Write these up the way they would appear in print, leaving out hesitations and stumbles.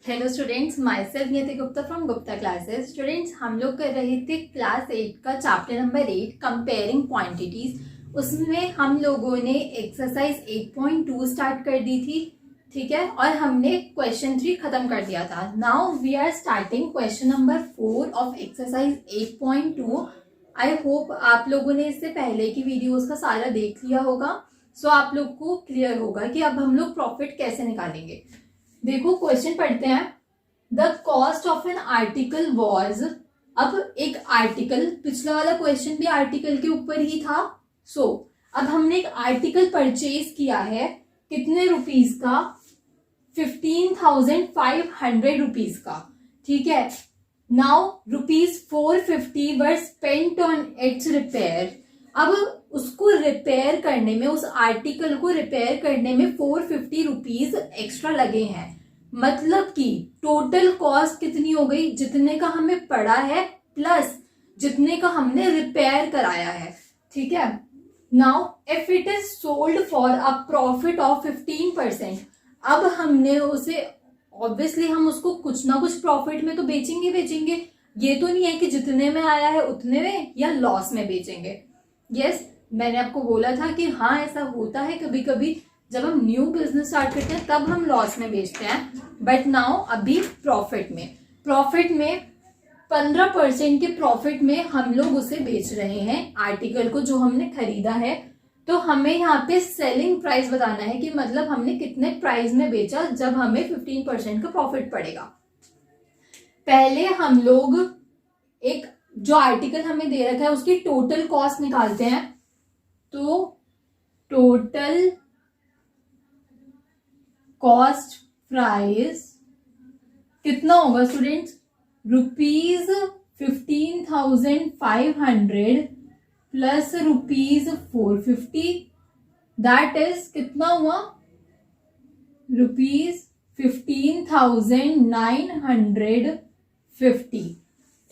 Hello students, my self नियति Gupta from Gupta classes. Students, हम लोग कर रहे थे क्लास 8 का चैप्टर नंबर 8 कंपेयरिंग क्वांटिटीज। उसमें हम लोगों ने एक्सरसाइज 8.2 स्टार्ट कर दी थी, ठीक है, और हमने क्वेश्चन 3 खत्म कर दिया था। Now we are starting question number 4 of exercise 8.2। आई होप आप लोगों ने इससे पहले की वीडियोस का सारा देख लिया होगा, सो आप लोग को क्लियर होगा कि अब हम लोग प्रॉफिट कैसे निकालेंगे। देखो क्वेश्चन पढ़ते हैं। The cost of an article was, अब एक आर्टिकल, पिछला वाला क्वेश्चन भी आर्टिकल के ऊपर ही था। अब हमने एक आर्टिकल परचेज किया है, कितने रुपीज का? 15,500 रुपीज का, ठीक है। Now ₹450 were spent on it's repair. अब उसको रिपेयर करने में, उस आर्टिकल को रिपेयर करने में 450 रुपीज एक्स्ट्रा लगे हैं। मतलब कि टोटल कॉस्ट कितनी हो गई? जितने का हमें पड़ा है प्लस जितने का हमने रिपेयर कराया है, ठीक है। Now if it is sold for a profit of 15%, अब हमने उसे, ऑब्वियसली हम उसको कुछ ना कुछ प्रॉफिट में तो बेचेंगे। ये तो नहीं है कि जितने में आया है उतने में या लॉस में बेचेंगे। यस, मैंने आपको बोला था कि हाँ ऐसा होता है कभी कभी, जब हम न्यू बिजनेस स्टार्ट करते हैं तब हम लॉस में बेचते हैं। बट नाउ अभी प्रॉफिट में 15% के प्रॉफिट में हम लोग उसे बेच रहे हैं, आर्टिकल को जो हमने खरीदा है। तो हमें यहाँ पे सेलिंग प्राइस बताना है कि मतलब हमने कितने प्राइस में बेचा जब हमें 15% का प्रॉफिट पड़ेगा। पहले हम लोग एक जो आर्टिकल हमें दे रखा है उसकी टोटल कॉस्ट निकालते हैं। तो टोटल कॉस्ट प्राइस कितना होगा स्टूडेंट्स? ₹15,500 प्लस ₹450, दैट इज कितना हुआ? ₹15,950,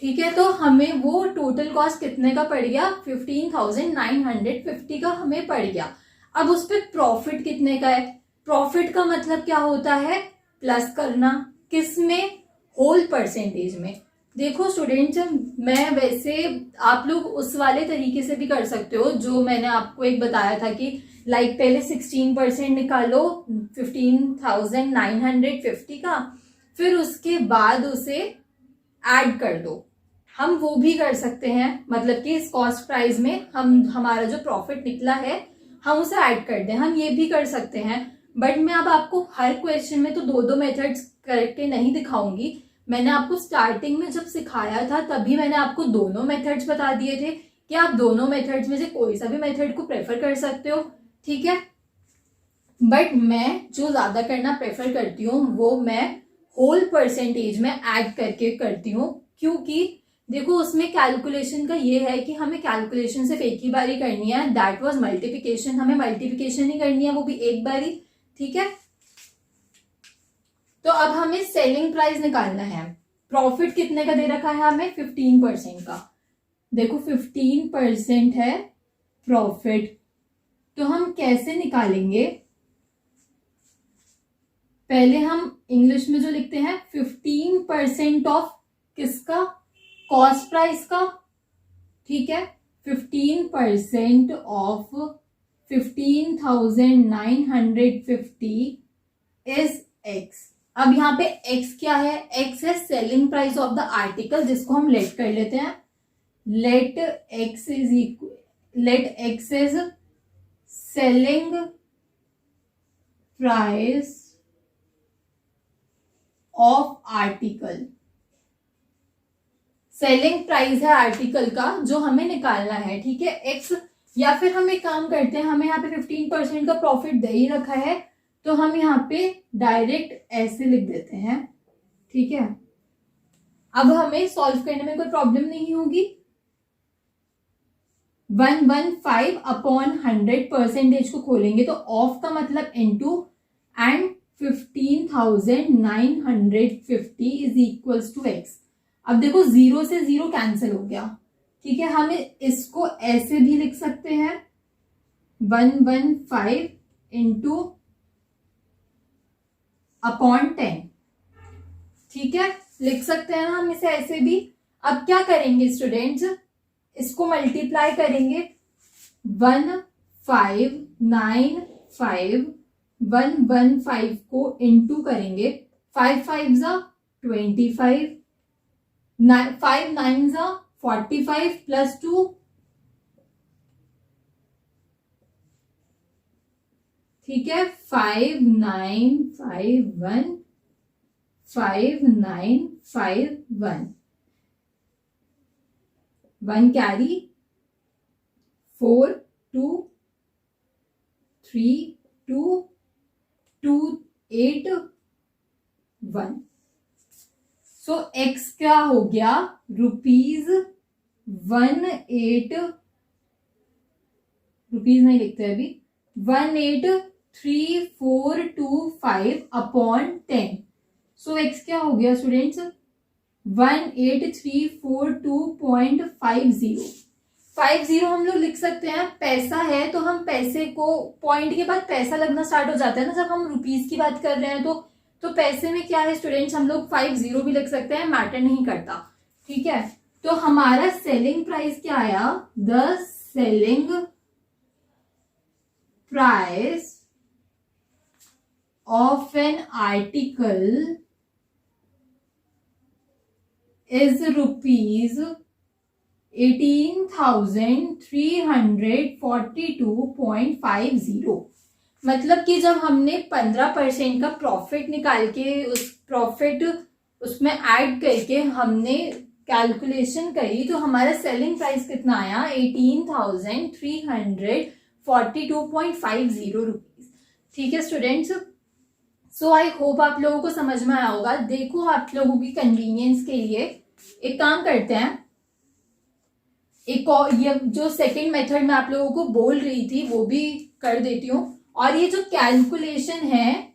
ठीक है। तो हमें वो टोटल कॉस्ट कितने का पड़ गया? 15,950 का हमें पड़ गया। अब उस पर प्रॉफिट कितने का है? प्रॉफिट का मतलब क्या होता है? प्लस करना। किस में? होल परसेंटेज में। देखो स्टूडेंट्स, मैं वैसे, आप लोग उस वाले तरीके से भी कर सकते हो जो मैंने आपको एक बताया था कि लाइक पहले 16% निकालो 15,950 का, फिर उसके बाद उसे ऐड कर दो। हम वो भी कर सकते हैं, मतलब कि इस कॉस्ट प्राइस में हमारा जो प्रॉफिट निकला है हम उसे ऐड कर दें। हम ये भी कर सकते हैं, बट मैं अब आपको हर क्वेश्चन में तो दो मेथड्स करके नहीं दिखाऊंगी। मैंने आपको स्टार्टिंग में जब सिखाया था तभी मैंने आपको दोनों मेथड्स बता दिए थे कि आप दोनों मेथड्स में से कोई सा भी मेथड को प्रेफर कर सकते हो, ठीक है। बट मैं जो ज्यादा करना प्रेफर करती हूँ वो मैं होल परसेंटेज में ऐड करके करती हूँ, क्योंकि देखो उसमें कैलकुलेशन का ये है कि हमें कैलकुलेशन सिर्फ एक ही बारी करनी है, दैट वाज मल्टीप्लिकेशन। हमें मल्टीप्लिकेशन ही करनी है, वो भी एक बारी, ठीक है। तो अब हमें सेलिंग प्राइस निकालना है। प्रॉफिट कितने का दे रखा है हमें? 15% का। देखो 15% है प्रॉफिट, तो हम कैसे निकालेंगे? पहले हम इंग्लिश में जो लिखते हैं 15% ऑफ किसका? कॉस्ट प्राइस का, ठीक है। 15% ऑफ 15,950 इज एक्स। अब यहाँ पे एक्स क्या है? एक्स है selling price of the article, जिसको हम लेट कर लेते हैं। Let X is selling price of article. Selling price है आर्टिकल का जो हमें निकालना है, ठीक है, एक्स। या फिर हम एक काम करते हैं, हमें यहाँ पे 15% का प्रॉफिट दे ही रखा है, तो हम यहाँ पे डायरेक्ट ऐसे लिख देते हैं, ठीक है। अब हमें सॉल्व करने में कोई प्रॉब्लम नहीं होगी। 115 अपॉन 100% को खोलेंगे तो ऑफ का मतलब into, and 15,950 is equals to X. अब देखो 0 से 0 कैंसिल हो गया, ठीक है। हम इसको ऐसे भी लिख सकते हैं, 115 इंटू अपॉन 10, ठीक है, लिख सकते हैं ना हम इसे ऐसे भी। अब क्या करेंगे स्टूडेंट्स, इसको मल्टीप्लाई करेंगे 1595 को इंटू करेंगे, 5 5 जा 25, 5 9 जा 45 प्लस 2, ठीक है, 5951 5951, 1 कैरी, 4 2 3 2 2 8 1। सो एक्स क्या हो गया, रुपीज 18 नहीं लिखते अभी, 18345 अपॉन 10। सो एक्स क्या हो गया स्टूडेंट्स, 18342.50। 50 हम लोग लिख सकते हैं, पैसा है तो हम पैसे को पॉइंट के बाद पैसा लगना स्टार्ट हो जाता है ना जब हम रुपीस की बात कर रहे हैं। तो पैसे में क्या है स्टूडेंट्स, हम लोग 50 भी लिख सकते हैं, मैटर नहीं करता। ठीक है, तो हमारा सेलिंग प्राइस क्या आया, the selling price of an article is rupees 18,342.50। मतलब कि जब हमने 15% का प्रॉफिट निकाल के उस प्रॉफिट उसमें ऐड करके हमने कैलकुलेशन करी तो हमारा सेलिंग प्राइस कितना आया, 18,342.50 रुपीज। ठीक है स्टूडेंट्स, सो आई होप आप लोगों को समझ में आया होगा। देखो आप लोगों की कन्वीनियंस के लिए एक काम करते हैं, एक और ये जो सेकंड मेथड में आप लोगों को बोल रही थी वो भी कर देती हूँ। और ये जो कैलकुलेशन है,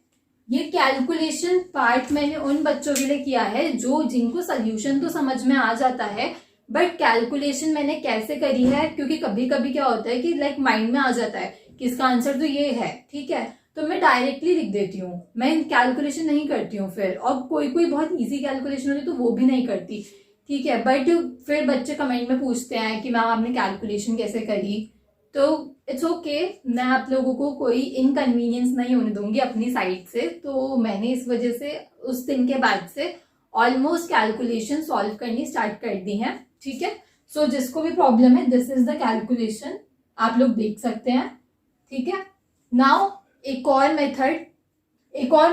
ये कैलकुलेशन पार्ट मैंने उन बच्चों के लिए किया है जो जिनको सोल्यूशन तो समझ में आ जाता है बट कैलकुलेशन मैंने कैसे करी है, क्योंकि कभी कभी क्या होता है कि लाइक माइंड में आ जाता है कि इसका आंसर तो ये है, ठीक है, तो मैं डायरेक्टली लिख देती हूँ, मैं कैलकुलेशन नहीं करती हूँ फिर। और कोई कोई बहुत इजी कैलकुलेशन होती है तो वो भी नहीं करती, ठीक है। बट फिर बच्चे कमेंट में पूछते हैं कि मैम आपने कैलकुलेशन कैसे करी, तो इट्स ओके, मैं आप लोगों को कोई इनकन्वीनियंस नहीं होने दूंगी अपनी साइड से। तो मैंने इस वजह से उस दिन के बाद से ऑलमोस्ट कैलकुलेशन सॉल्व करनी स्टार्ट कर दी है, ठीक है। सो जिसको भी प्रॉब्लम है, दिस इज द कैलकुलेशन, आप लोग देख सकते हैं, ठीक है। नाउ एक और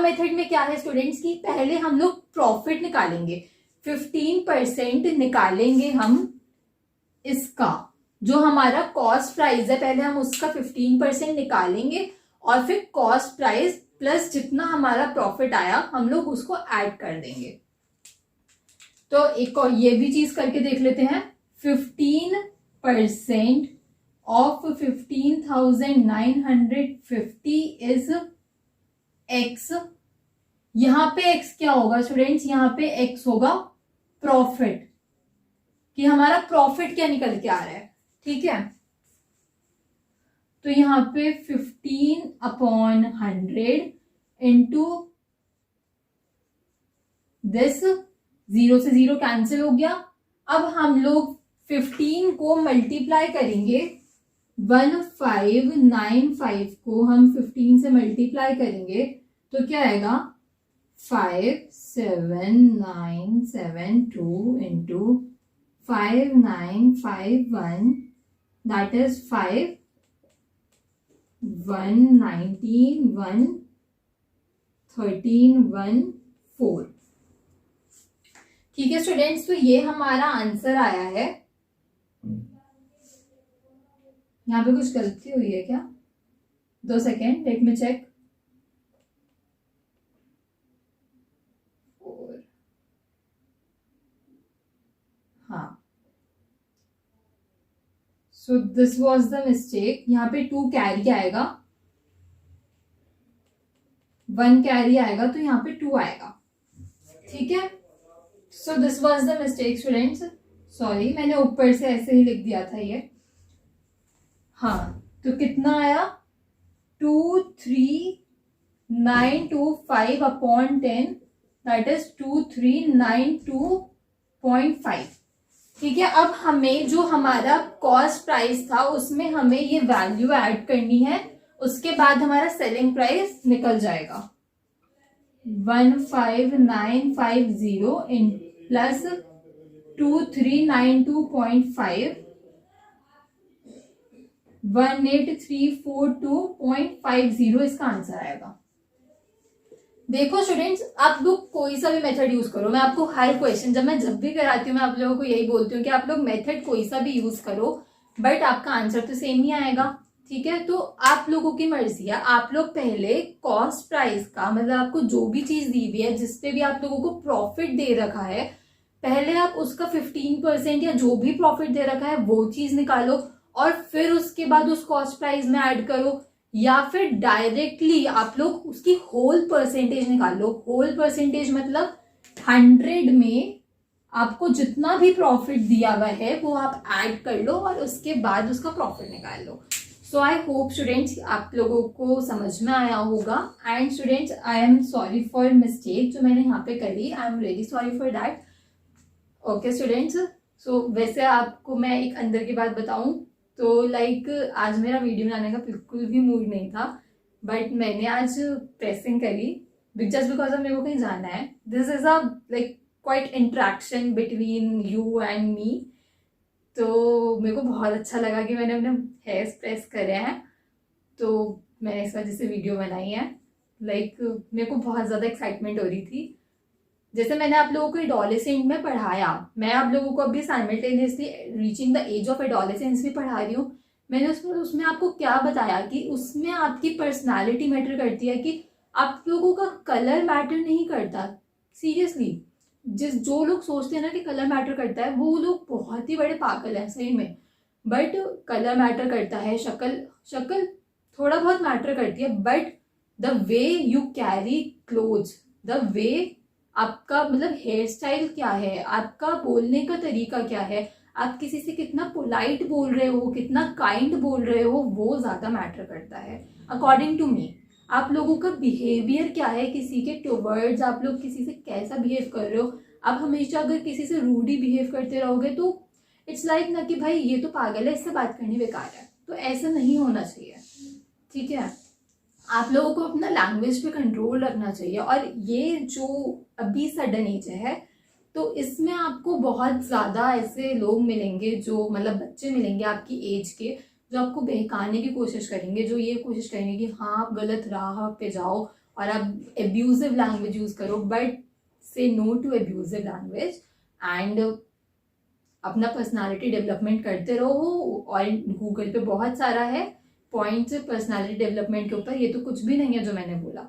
मेथड में क्या है स्टूडेंट्स की, पहले हम लोग प्रॉफिट निकालेंगे, 15% निकालेंगे हम इसका, जो हमारा कॉस्ट प्राइस है पहले हम उसका 15% निकालेंगे और फिर कॉस्ट प्राइस प्लस जितना हमारा प्रॉफिट आया हम लोग उसको ऐड कर देंगे। तो एक और ये भी चीज करके देख लेते हैं, 15% ऑफ 15,950 इज एक्स। यहां पे एक्स क्या होगा स्टूडेंट्स, यहां पे एक्स होगा प्रॉफिट, कि हमारा प्रॉफिट क्या निकल के आ रहा है, ठीक है। तो यहां पे 15/100 इंटू दिस, 0 से 0 कैंसिल हो गया। अब हम लोग 15 को मल्टीप्लाई करेंगे, 1595 को हम 15 से मल्टीप्लाई करेंगे तो क्या आएगा, 57972 इंटू 5951, दैट इज 5,119,113,114। ठीक है स्टूडेंट्स, तो ये हमारा आंसर आया है। यहाँ पे कुछ गलती हुई है क्या, 2 सेकेंड, लेट मी चेक। हाँ, so this was the mistake, यहाँ पे 2 कैरी आएगा, 1 कैरी आएगा तो यहाँ पे 2 आएगा, ठीक है। सो this was the mistake students, sorry, मैंने ऊपर से ऐसे ही लिख दिया था ये। हाँ, तो कितना आया, 23925 अपॉन 10, दैट इज 2392.5। ठीक है, अब हमें जो हमारा कॉस्ट प्राइस था उसमें हमें ये वैल्यू ऐड करनी है, उसके बाद हमारा सेलिंग प्राइस निकल जाएगा 15950 इन प्लस 2392.5 18342.50 इसका आंसर आएगा। देखो स्टूडेंट्स, आप लोग कोई सा भी मेथड यूज करो, मैं आपको हर क्वेश्चन जब भी कराती हूँ मैं आप लोगों को यही बोलती हूँ कि आप लोग मेथड कोई सा भी यूज करो बट आपका आंसर तो सेम ही आएगा। ठीक है, तो आप लोगों की मर्जी है, आप लोग पहले कॉस्ट प्राइस का मतलब आपको जो भी चीज दी हुई है जिसपे भी आप लोगों को प्रॉफिट दे रखा है, पहले आप उसका 15% या जो भी प्रॉफिट दे रखा है वो चीज निकालो और फिर उसके बाद उस कॉस्ट प्राइस में ऐड करो, या फिर डायरेक्टली आप लोग उसकी होल परसेंटेज निकाल लो। होल परसेंटेज मतलब 100 में आपको जितना भी प्रॉफिट दिया हुआ है वो आप ऐड कर लो और उसके बाद उसका प्रॉफिट निकाल लो। सो आई होप स्टूडेंट्स आप लोगों को समझ में आया होगा। And students I am sorry for mistake जो मैंने यहाँ पे करी, I am really sorry for that. Okay students, so वैसे आपको मैं एक अंदर की बात बताऊं तो लाइक आज मेरा वीडियो बनाने का बिल्कुल भी मूड नहीं था, बट मैंने आज प्रेसिंग करी जस्ट बिकॉज मेरे को कहीं जाना है। This is a like quite interaction between you and me, तो मेरे को बहुत अच्छा लगा कि मैंने अपने हेयर्स प्रेस करे हैं, तो मैंने इस वजह से वीडियो बनाई है। लाइक मेरे को बहुत ज़्यादा एक्साइटमेंट हो रही थी। जैसे मैंने आप लोगों को एडोलेसेंट में पढ़ाया, मैं आप लोगों को अभी simultaneously reaching the age of adolescence भी पढ़ा रही हूँ। मैंने उसमें आपको क्या बताया कि उसमें आपकी पर्सनालिटी मैटर करती है, कि आप लोगों का कलर मैटर नहीं करता। सीरियसली, जो लोग सोचते हैं ना कि कलर मैटर करता है वो लोग बहुत ही बड़े पागल हैं सही में। बट कलर मैटर करता है, शक्ल थोड़ा बहुत मैटर करती है, but the way you carry clothes, the way आपका मतलब हेयर स्टाइल क्या है, आपका बोलने का तरीका क्या है, आप किसी से कितना पोलाइट बोल रहे हो, कितना काइंड बोल रहे हो, वो ज्यादा मैटर करता है अकॉर्डिंग टू मी। आप लोगों का बिहेवियर क्या है किसी के टुवर्ड्स, आप लोग किसी से कैसा बिहेव कर रहे हो। आप हमेशा अगर किसी से रूडी बिहेव करते रहोगे तो इट्स लाइक ना कि भाई ये तो पागल है, इससे बात करनी बेकार है, तो ऐसा नहीं होना चाहिए। ठीक है, आप लोगों को अपना लैंग्वेज पे कंट्रोल रखना चाहिए। और ये जो अभी सडन एज है तो इसमें आपको बहुत ज़्यादा ऐसे लोग मिलेंगे जो मतलब बच्चे मिलेंगे आपकी एज के, जो आपको बहकाने की कोशिश करेंगे, जो ये कोशिश करेंगे कि हाँ आप गलत राह पे जाओ और आप एब्यूजिव लैंग्वेज यूज़ करो। But say no to abusive language and अपना पर्सनालिटी डेवलपमेंट करते रहो। और गूगल पे बहुत सारा है पॉइंट्स पर्सनालिटी डेवलपमेंट के ऊपर, ये तो कुछ भी नहीं है जो मैंने बोला।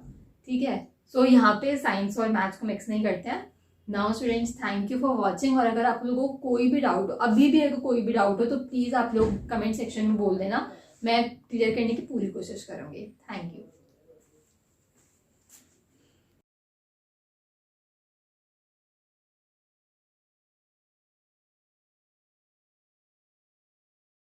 ठीक है, सो यहाँ पे साइंस और मैथ्स को मिक्स नहीं करते हैं। Now students thank you for watching. और अगर आप लोगों को कोई भी डाउट हो, अभी भी अगर कोई भी डाउट हो तो प्लीज़ आप लोग कमेंट सेक्शन में बोल देना, मैं क्लियर करने की पूरी कोशिश करूँगी। Thank you.